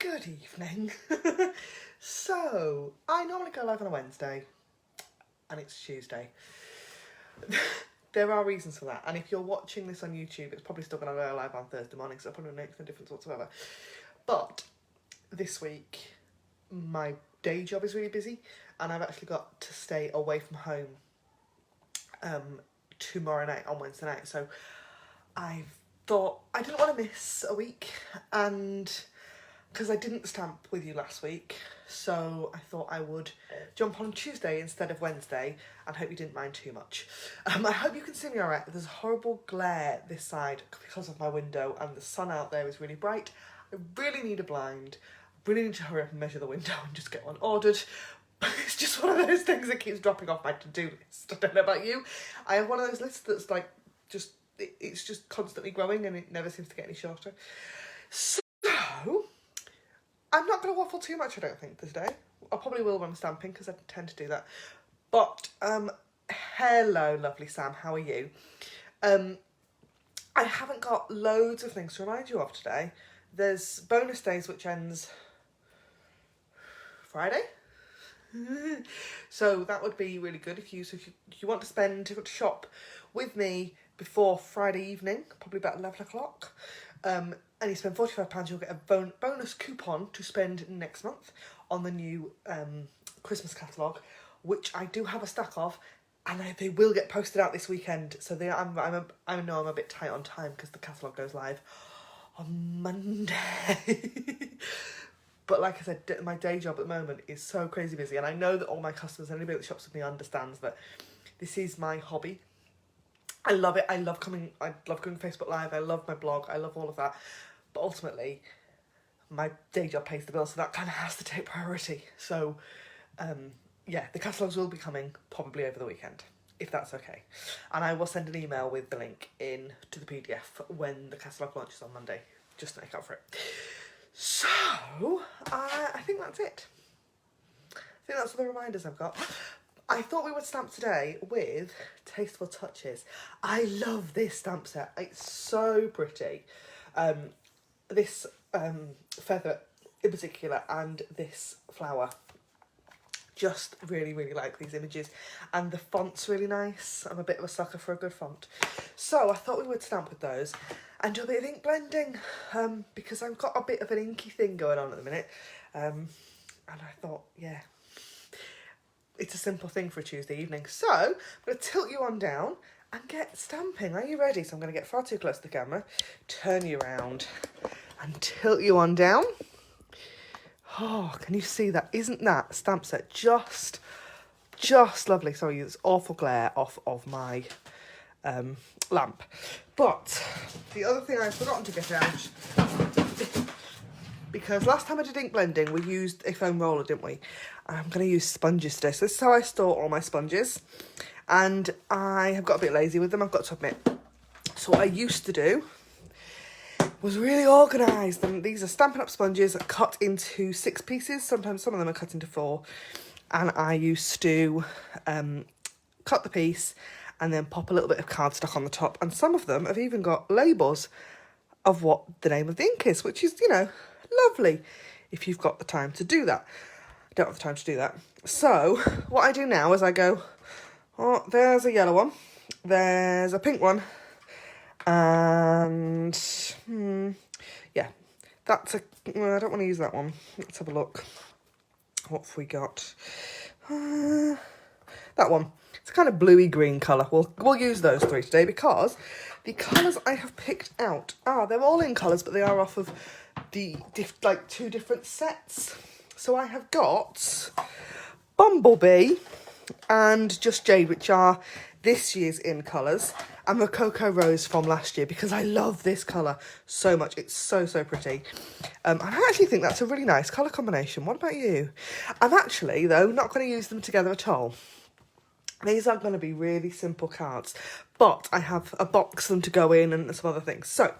Good evening. So, I normally go live on a Wednesday, and it's Tuesday. There are reasons for that, and if you're watching this on YouTube, it's probably still going to go live on Thursday morning, so it probably makes no difference whatsoever. But this week, my day job is really busy, and I've actually got to stay away from home tomorrow night, on Wednesday night, so I thought I didn't want to miss a week, and because I didn't stamp with you last week, so I thought I would jump on Tuesday instead of Wednesday, and hope you didn't mind too much. I hope you can see me alright. There's a horrible glare this side because of my window, and the sun out there is really bright. I really need a blind. I really need to hurry up and measure the window and just get one ordered. But it's just one of those things that keeps dropping off my to-do list. I don't know about you. I have one of those lists that's like, it's just constantly growing, and it never seems to get any shorter. So I'm not going to waffle too much, I don't think, today. I probably will when I'm stamping, because I tend to do that. But, hello, lovely Sam, how are you? I haven't got loads of things to remind you of today. There's bonus days, which ends Friday. So that would be really good if you want to shop with me before Friday evening, probably about 11 o'clock. And you spend £45, you'll get a bonus coupon to spend next month on the new Christmas catalogue, which I do have a stack of, and they will get posted out this weekend. So I know I'm a bit tight on time because the catalogue goes live on Monday. But like I said, my day job at the moment is so crazy busy, and I know that all my customers, anybody that shops with me understands that this is my hobby. I love it. I love going Facebook Live. I love my blog. I love all of that. But ultimately, my day job pays the bill, so that kind of has to take priority. So, yeah, the catalogues will be coming probably over the weekend, if that's okay. And I will send an email with the link in to the PDF when the catalogue launches on Monday, just to make up for it. So, I think that's it. I think that's all the reminders I've got. I thought we would stamp today with Tasteful Touches. I love this stamp set. It's so pretty. This feather in particular and this flower. Just really, really like these images. And the font's really nice. I'm a bit of a sucker for a good font. So I thought we would stamp with those and do a bit of ink blending, because I've got a bit of an inky thing going on at the minute. And I thought, yeah, it's a simple thing for a Tuesday evening. So I'm going to tilt you on down and get stamping. Are you ready? So I'm going to get far too close to the camera, turn you around and tilt you on down. Oh, can you see that? Isn't that stamp set just lovely? Sorry, there's awful glare off of my lamp. But the other thing I've forgotten to get out, because last time I did ink blending, we used a foam roller, didn't we? I'm going to use sponges today. So this is how I store all my sponges. And I have got a bit lazy with them, I've got to admit. So what I used to do was really organised. And these are Stampin Up sponges cut into 6 pieces. Sometimes some of them are cut into 4. And I used to cut the piece and then pop a little bit of cardstock on the top. And some of them have even got labels of what the name of the ink is, which is, you know, lovely if you've got the time to do that. I don't have the time to do that. So what I do now is I go, oh, there's a yellow one, there's a pink one, and yeah, that's a, I don't want to use that one. Let's have a look. What have we got? That one. It's a kind of bluey green colour. We'll use those 3 today, because the colours I have picked out they're all in colours, but they are off of the 2 different sets. So I have got Bumblebee and Just Jade, which are this year's in colours, and Rococo Rose from last year, because I love this colour so much. It's so pretty. And I actually think that's a really nice colour combination. What about you? I'm actually, though, not going to use them together at all. These are going to be really simple cards, but I have a box of them to go in and some other things. So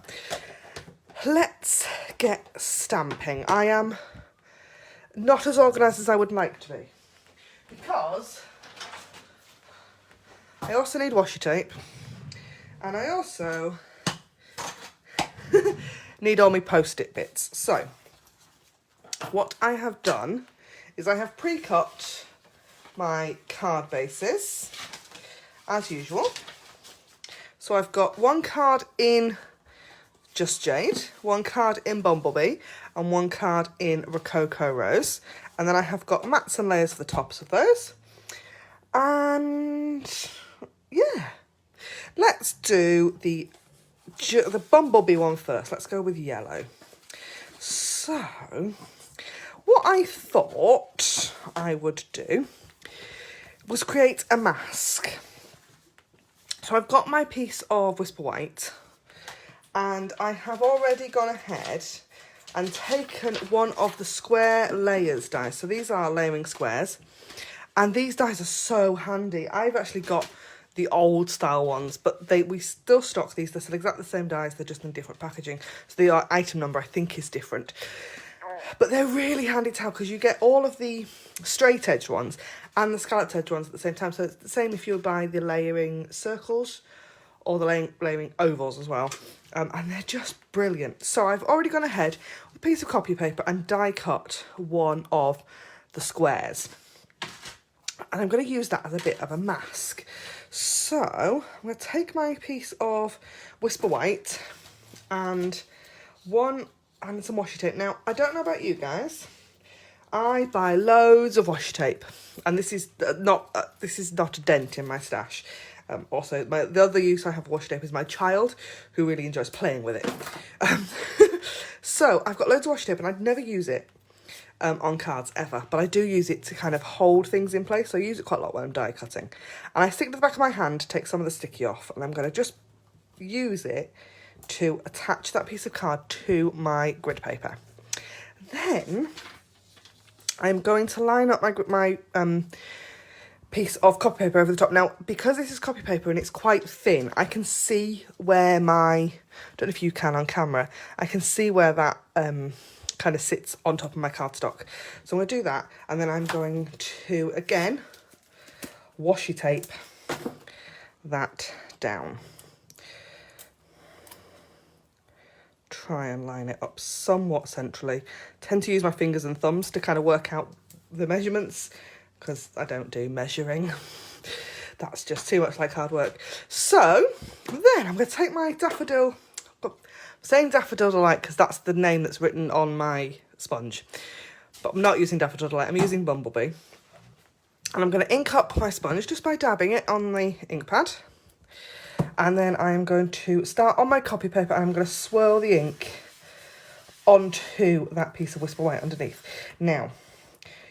let's get stamping. I am not as organised as I would like to be, because I also need washi tape, and I also need all my post-it bits. So what I have done is I have pre-cut my card bases, as usual. So I've got one card in Just Jade, one card in Bumblebee, and one card in Rococo Rose. And then I have got mats and layers for the tops of those. And yeah, let's do the Bumblebee one first. Let's go with yellow. So what I thought I would do was create a mask. So I've got my piece of Whisper White, and I have already gone ahead and taken one of the square layers dies. So these are layering squares, and these dies are so handy. I've actually got the old style ones, but we still stock these. They're still exactly the same dies, they're just in different packaging. So the item number I think is different. But they're really handy to have because you get all of the straight edge ones and the scalloped edge ones at the same time. So it's the same if you buy the layering circles or the layering ovals as well. And they're just brilliant. So I've already gone ahead with a piece of copy paper and die cut one of the squares. And I'm going to use that as a bit of a mask. So I'm going to take my piece of Whisper White and some washi tape. Now, I don't know about you guys. I buy loads of washi tape, and this is not a dent in my stash. Also, the other use I have for washi tape is my child, who really enjoys playing with it. So I've got loads of washi tape, and I'd never use it on cards ever, but I do use it to kind of hold things in place. So I use it quite a lot when I'm die cutting, and I stick it to the back of my hand to take some of the sticky off, and I'm going to just use it to attach that piece of card to my grid paper. Then I'm going to line up my piece of copy paper over the top. Now, because this is copy paper and it's quite thin, I can see where I don't know if you can on camera, I can see where that kind of sits on top of my cardstock. So I'm going to do that, and then I'm going to, again, washi tape that down. Try and line it up somewhat centrally. Tend to use my fingers and thumbs to kind of work out the measurements because I don't do measuring. That's just too much like hard work. So then I'm going to take my daffodil. I'm saying Daffodil Delight because that's the name that's written on my sponge. But I'm not using Daffodil Delight, I'm using Bumblebee. And I'm going to ink up my sponge just by dabbing it on the ink pad. And then I'm going to start on my copy paper and I'm going to swirl the ink onto that piece of Whisper White underneath. Now,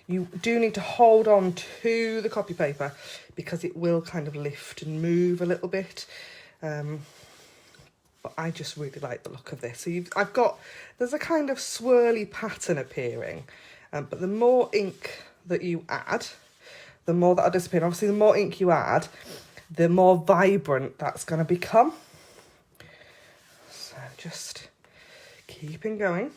you do need to hold on to the copy paper because it will kind of lift and move a little bit. But I just really like the look of this. So there's a kind of swirly pattern appearing. But the more ink that you add, the more that'll disappear. Obviously, the more ink you add, the more vibrant that's going to become. So just keeping going.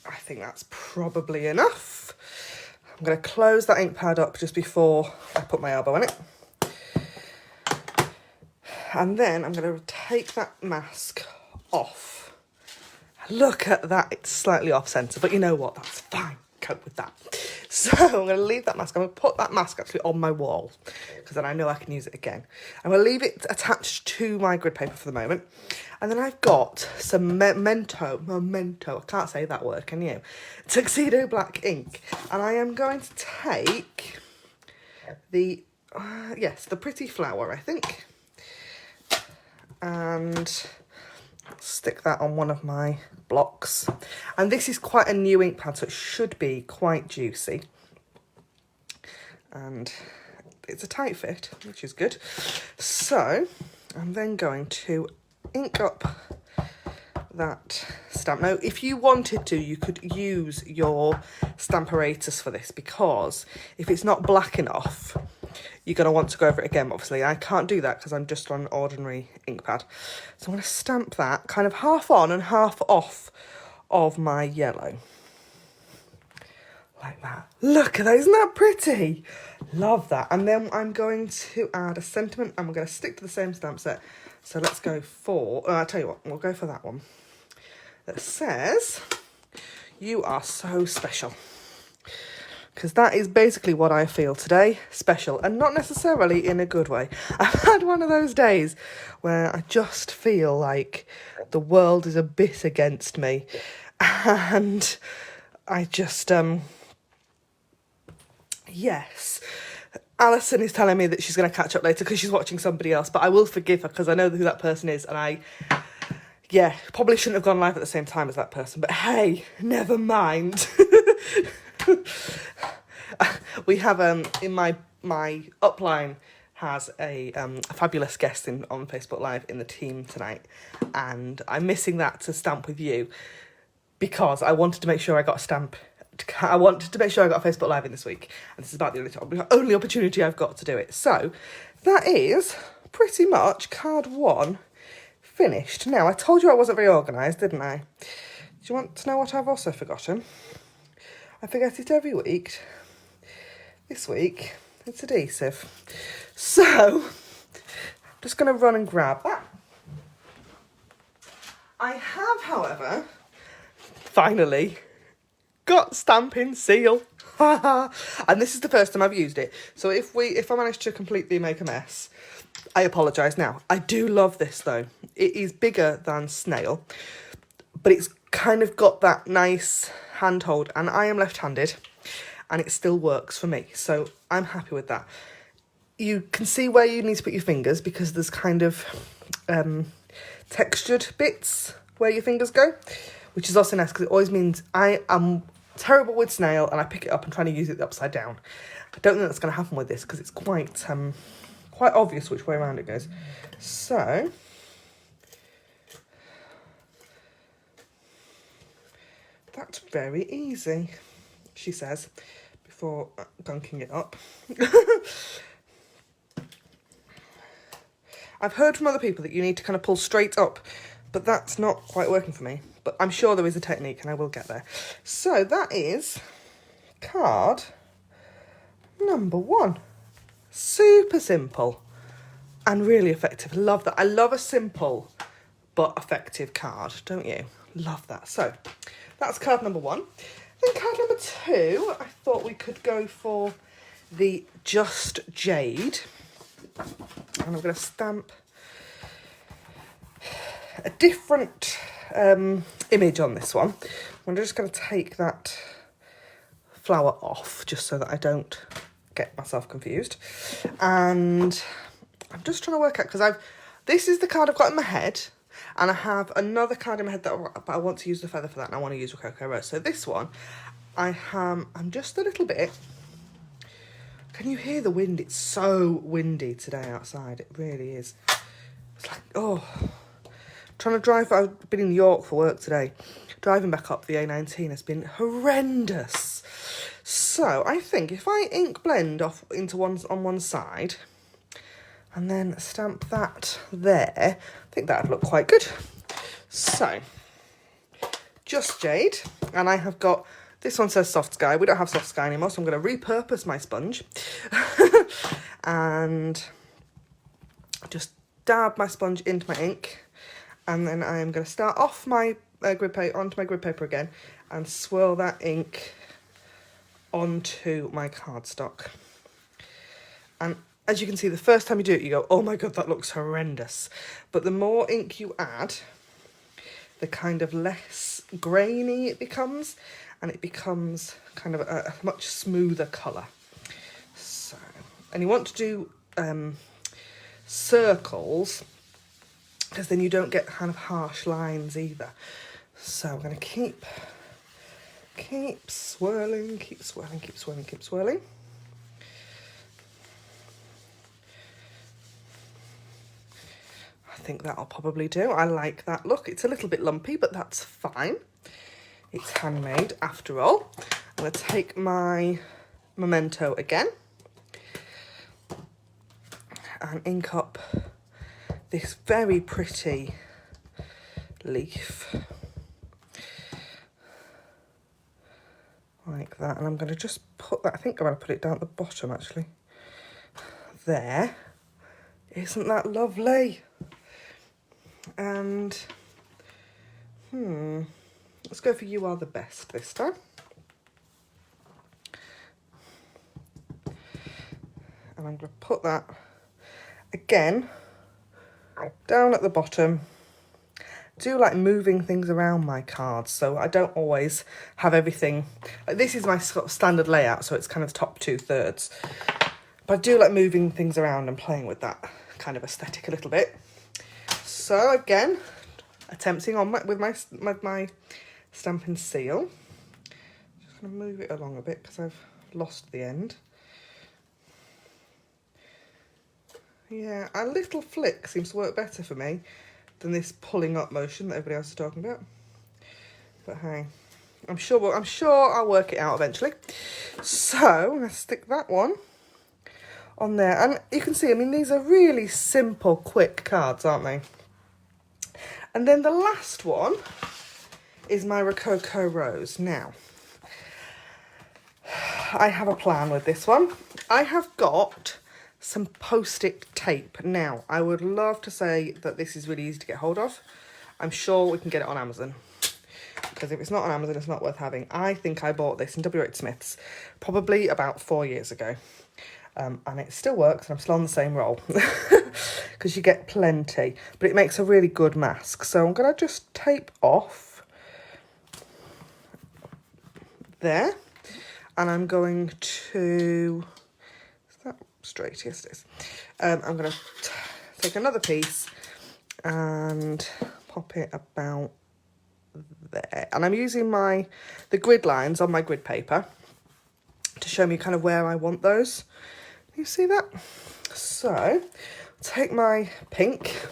I think that's probably enough. I'm going to close that ink pad up just before I put my elbow in it. And then I'm going to take that mask off. Look at that, it's slightly off centre, but you know what, that's fine. Cope with that. So I'm going to leave that mask. I'm going to put that mask actually on my wall because then I know I can use it again. I'm going to leave it attached to my grid paper for the moment. And then I've got some memento, I can't say that word, can you? Tuxedo black ink. And I am going to take the Pretty Flower, I think. And stick that on one of my blocks. And this is quite a new ink pad, so it should be quite juicy. And it's a tight fit, which is good. So I'm then going to ink up that stamp. Now, if you wanted to, you could use your Stamparatus for this, because if it's not black enough, you're going to want to go over it again. Obviously, I can't do that because I'm just on an ordinary ink pad. So I'm going to stamp that kind of half on and half off of my yellow. like that. Look at that, isn't that pretty? Love that. And then I'm going to add a sentiment, and we're going to stick to the same stamp set. So let's go for, I'll tell you what, we'll go for that one. That says, you are so special. Because that is basically what I feel today, special, and not necessarily in a good way. I've had one of those days where I just feel like the world is a bit against me, and I just, yes. Alison is telling me that she's going to catch up later because she's watching somebody else, but I will forgive her because I know who that person is, and yeah, probably shouldn't have gone live at the same time as that person, but hey, never mind. We have in my upline has a fabulous guest on Facebook Live in the team tonight, and I'm missing that to stamp with you because I wanted to make sure I got a stamp. I wanted to make sure I got a Facebook Live in this week, and this is about the only opportunity I've got to do it. So that is pretty much card 1 finished. Now, I told you I wasn't very organised, didn't I? Do you want to know what I've also forgotten? I forget it every week. This week, it's adhesive. So, I'm just going to run and grab that. I have, however, finally got Stampin' Seal. And this is the first time I've used it. So if I manage to completely make a mess, I apologise now. I do love this though. It is bigger than Snail, but it's kind of got that nice handhold, and I am left-handed and it still works for me. So I'm happy with that. You can see where you need to put your fingers because there's kind of textured bits where your fingers go, which is also nice because it always means I am terrible with Snail and I pick it up and trying to use it upside down. I don't think that's going to happen with this because it's quite obvious which way around it goes. So that's very easy, she says, before gunking it up. I've heard from other people that you need to kind of pull straight up, but that's not quite working for me. But I'm sure there is a technique and I will get there. So that is card number 1. Super simple and really effective. Love that. I love a simple but effective card, don't you? Love that. So that's card number 1. Then card number 2, I thought we could go for the Just Jade. And I'm going to stamp a different image on this one. I'm just going to take that flower off just so that I don't get myself confused. And I'm just trying to work out, because this is the card I've got in my head, and I have another card in my head but I want to use the feather for that, and I want to use Rococo Rose. So this one, I'm just a little bit. Can you hear the wind? It's so windy today outside. It really is. It's like, oh, trying to drive. I've been in York for work today. Driving back up the A19 has been horrendous. So I think if I ink blend off into on one side and then stamp that there, I think that'd look quite good. So, Just Jade, and I have got, this one says Soft Sky. We don't have Soft Sky anymore, so I'm going to repurpose my sponge and just dab my sponge into my ink, and then I am going to start off my grid paper onto my grid paper again and swirl that ink onto my cardstock. And as you can see, the first time you do it, you go, oh my god, that looks horrendous. But the more ink you add, the kind of less grainy it becomes, and it becomes kind of a much smoother colour. So, and you want to do circles, because then you don't get kind of harsh lines either. So I'm going to keep swirling, keep swirling, keep swirling, keep swirling. I think that'll probably do. I like that look. It's a little bit lumpy, but that's fine. It's handmade after all. I'm going to take my Memento again and ink up this very pretty leaf. like that. And I'm going to just put that, I think I'm going to put it down at the bottom actually. There. Isn't that lovely? And, let's go for You Are the Best this time. And I'm going to put that, again, down at the bottom. Do like moving things around my cards, so I don't always have everything. Like this is my sort of standard layout, so it's kind of the top 2/3. But I do like moving things around and playing with that kind of aesthetic a little bit. So again, attempting on with my Stampin' Seal. Just gonna move it along a bit because I've lost the end. Yeah, a little flick seems to work better for me than this pulling up motion that everybody else is talking about. But hey, I'm sure I'll work it out eventually. So I'm gonna stick that one on there, and you can see, I mean, these are really simple, quick cards, aren't they? And then the last one is my Rococo Rose. Now, I have a plan with this one. I have got some post-it tape. Now, I would love to say that this is really easy to get hold of. I'm sure we can get it on Amazon, because if it's not on Amazon, it's not worth having. I think I bought this in WH Smith's probably about 4 years ago. And it still works, and I'm still on the same roll because you get plenty, but it makes a really good mask. So I'm going to just tape off there, and I'm going to, is that straight? Yes, it is. I'm going to take another piece and pop it about there, and I'm using the grid lines on my grid paper to show me kind of where I want those. You see that? So, take my pink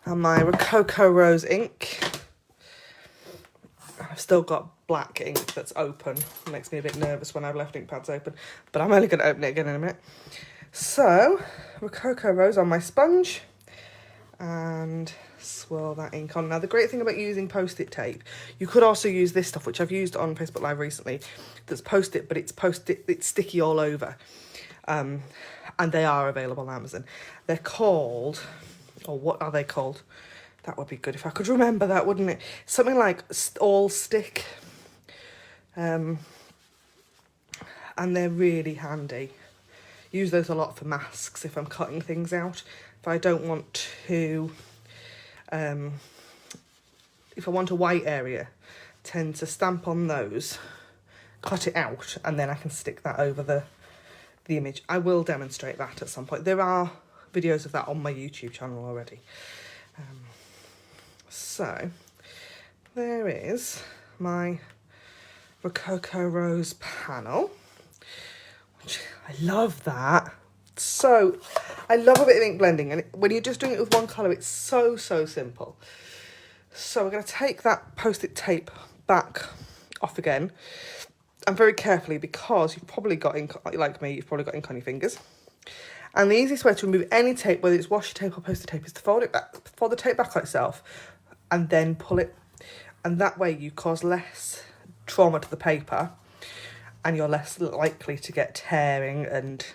and my Rococo Rose ink. I've still got black ink that's open. It makes me a bit nervous when I've left ink pads open, but I'm only going to open it again in a minute. So, Rococo Rose on my sponge and swirl that ink on. Now, the great thing about using post-it tape, you could also use this stuff, which I've used on Facebook Live recently, that's post-it, but it's sticky all over. And they are available on Amazon. They're called, or what are they called? That would be good if I could remember that, wouldn't it? Something like All Stick. And they're really handy. Use those a lot for masks if I'm cutting things out. If I don't want to, if I want a white area, tend to stamp on those, cut it out, and then I can stick that over the image. I will demonstrate that at some point. There are videos of that on my YouTube channel already. So there is my Rococo Rose panel, which I love that. So I love a bit of ink blending, and when you're just doing it with one colour, it's so simple. So we're going to take that post-it tape back off again, and very carefully, because you've probably got ink, like me, you've probably got ink on your fingers. And the easiest way to remove any tape, whether it's washi tape or post-it tape, is to fold the tape back on itself and then pull it. And that way you cause less trauma to the paper, and you're less likely to get tearing and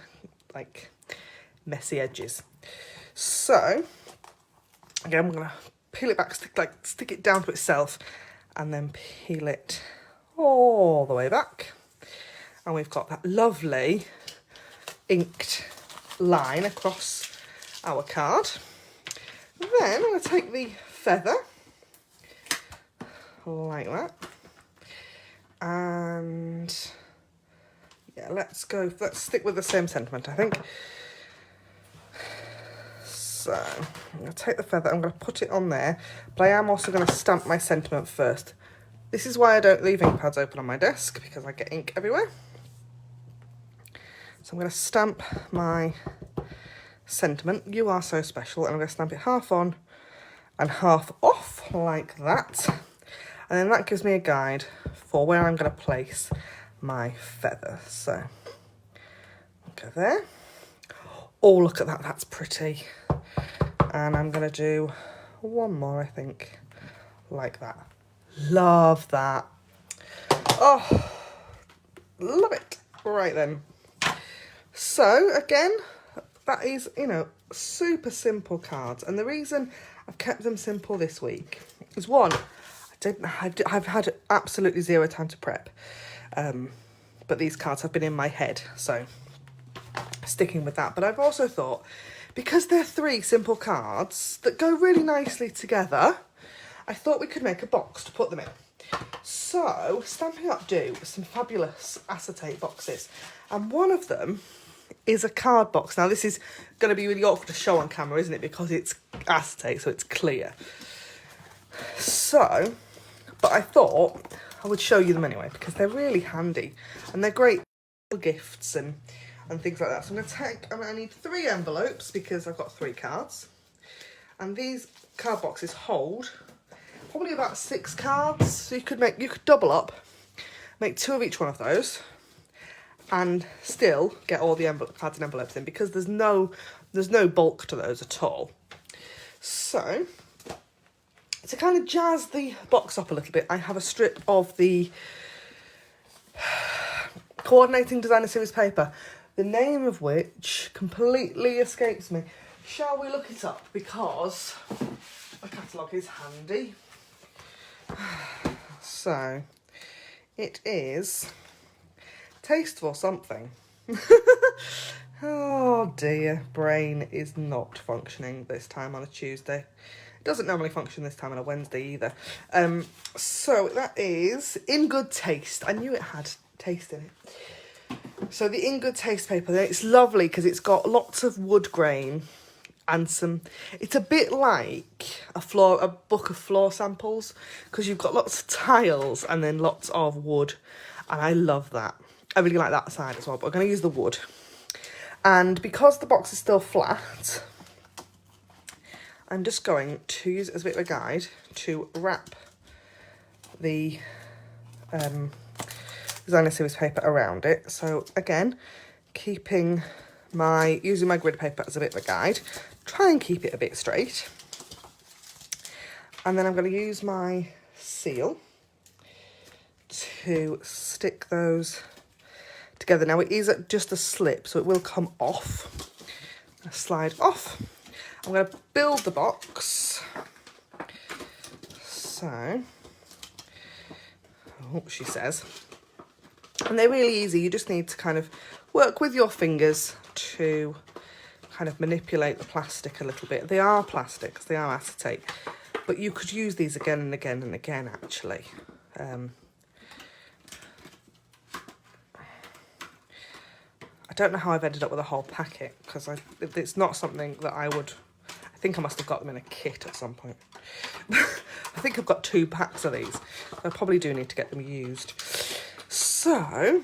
like messy edges. So again, we're going to peel it back, stick it down to itself, and then peel it all the way back, and we've got that lovely inked line across our card. Then I'm going to take the feather like that, and yeah, let's stick with the same sentiment, I think. So I'm going to take the feather, I'm going to put it on there, but I am also going to stamp my sentiment first. This is why I don't leave ink pads open on my desk, because I get ink everywhere. So I'm going to stamp my sentiment, You Are So Special, and I'm going to stamp it half on and half off, like that. And then that gives me a guide for where I'm going to place my feather. So, go there. Oh, look at that, that's pretty. And I'm going to do one more, I think, like that. Love that. Oh, Love it. Right then. So again, that is, you know, super simple cards. And the reason I've kept them simple this week is one, I've had absolutely zero time to prep. But these cards have been in my head, so sticking with that. But I've also thought, because they're 3 simple cards that go really nicely together, I thought we could make a box to put them in. So Stampin' Up do some fabulous acetate boxes, and one of them is a card box. Now this is going to be really awkward to show on camera, isn't it, because it's acetate, so it's clear. So, but I thought I would show you them anyway, because they're really handy and they're great gifts and things like that. So I'm going to take, I need 3 envelopes because I've got 3 cards, and these card boxes hold probably about 6 cards. So you could double up, make 2 of each one of those, and still get all the cards and envelopes in, because there's no bulk to those at all. So to kind of jazz the box up a little bit, I have a strip of the coordinating designer series paper, the name of which completely escapes me. Shall we look it up, because a catalogue is handy. So it is Tasteful something. Oh dear, brain is not functioning this time on a Tuesday. It doesn't normally function this time on a Wednesday either. So that is In Good Taste. I knew it had taste in it. So the In Good Taste paper, it's lovely because it's got lots of wood grain and some, it's a bit like a book of floor samples, because you've got lots of tiles and then lots of wood, and I love that. I really like that side as well, but I'm going to use the wood. And because the box is still flat, I'm just going to use it as a bit of a guide to wrap the designer series paper around it. So again, using my grid paper as a bit of a guide, try and keep it a bit straight. And then I'm going to use my seal to stick those together. Now it is just a slip, so it will come off, slide off. I'm going to build the box. So, she says, and they're really easy. You just need to kind of work with your fingers to kind of manipulate the plastic a little bit. They are plastic because they are acetate, but you could use these again and again and again, actually. I don't know how I've ended up with a whole packet, because it's not something that I think I must have got them in a kit at some point. I think I've got 2 packs of these. I probably do need to get them used. So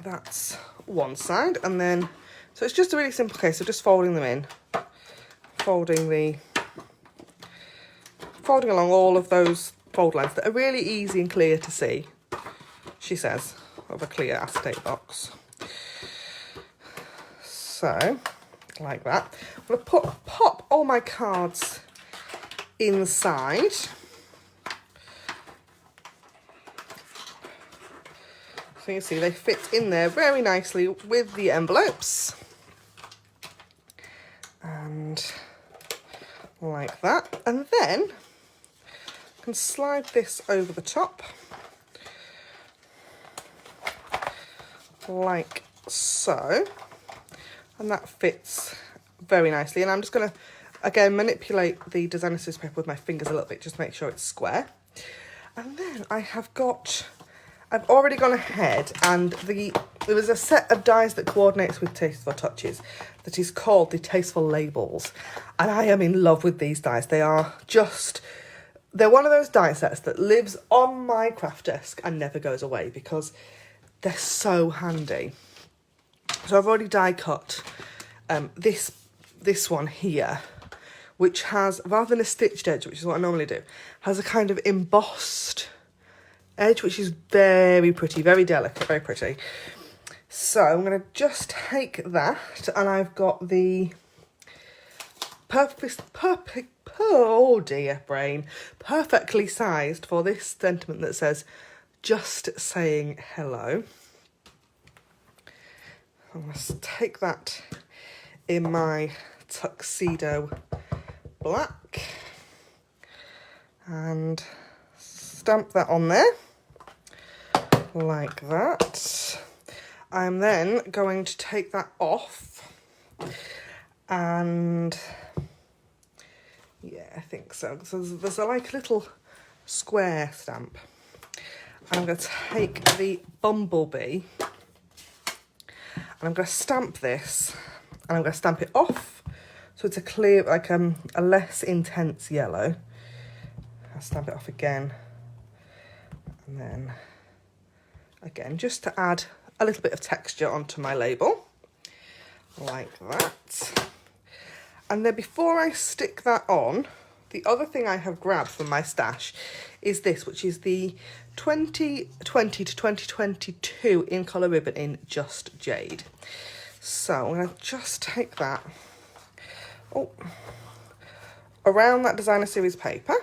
that's one side, and then, so it's just a really simple case of just folding them in, folding along all of those fold lines that are really easy and clear to see, she says, of a clear acetate box. So, like that. I'm going to pop all my cards inside. So you can see they fit in there very nicely with the envelopes. And like that. And then I can slide this over the top. Like so. And that fits very nicely. And I'm just going to, again, manipulate the designer series paper with my fingers a little bit, just to make sure it's square. And then I've already gone ahead, and there was a set of dies that coordinates with Tasteful Touches that is called the Tasteful Labels. And I am in love with these dies. They're one of those die sets that lives on my craft desk and never goes away, because they're so handy. So I've already die cut this one here, which has, rather than a stitched edge, which is what I normally do, has a kind of embossed edge, which is very pretty, very delicate, very pretty. So I'm going to just take that, and I've got the oh dear brain, perfectly sized for this sentiment that says, just saying hello. I'm going to take that in my tuxedo black and stamp that on there like that. I'm then going to take that off, and yeah, I think so. So there's like a little square stamp, and I'm going to take the bumblebee and I'm going to stamp this, and I'm going to stamp it off so it's a clear, like a less intense yellow. I'll stamp it off again, and then again just to add a little bit of texture onto my label like that. And then before I stick that on, the other thing I have grabbed from my stash is this, which is the 2020 to 2022 in colour ribbon in Just Jade. So I'm going to just take that around that designer series paper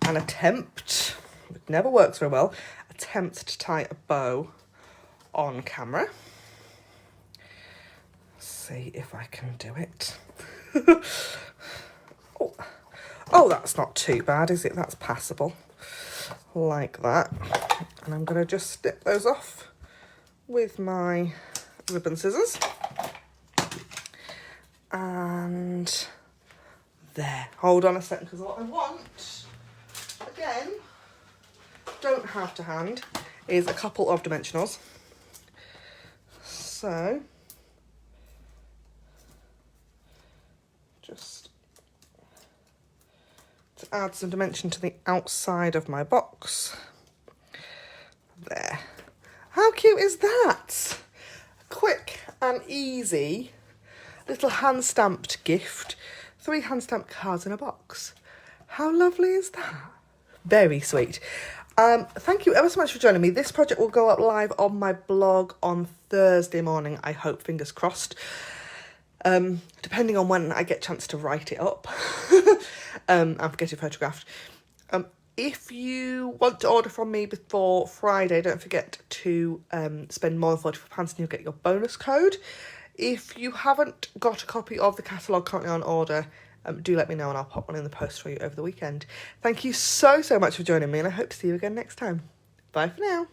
and attempt, it never works very well, attempt to tie a bow on camera. See if I can do it. Oh, that's not too bad, is it? That's passable. Like that. And I'm going to just snip those off with my ribbon scissors. And there. Hold on a second, because what I want, again, don't have to hand, is a couple of dimensionals. So just to add some dimension to the outside of my box. There. How cute is that? Quick and easy little hand-stamped gift. 3 hand-stamped cards in a box. How lovely is that? Very sweet. Thank you ever so much for joining me. This project will go up live on my blog on Thursday morning, I hope, fingers crossed. Depending on when I get a chance to write it up and get it photographed. If you want to order from me before Friday, don't forget to spend more than £44 and you'll get your bonus code. If you haven't got a copy of the catalogue currently on order, do let me know and I'll pop one in the post for you over the weekend. Thank you so much for joining me, and I hope to see you again next time. Bye for now.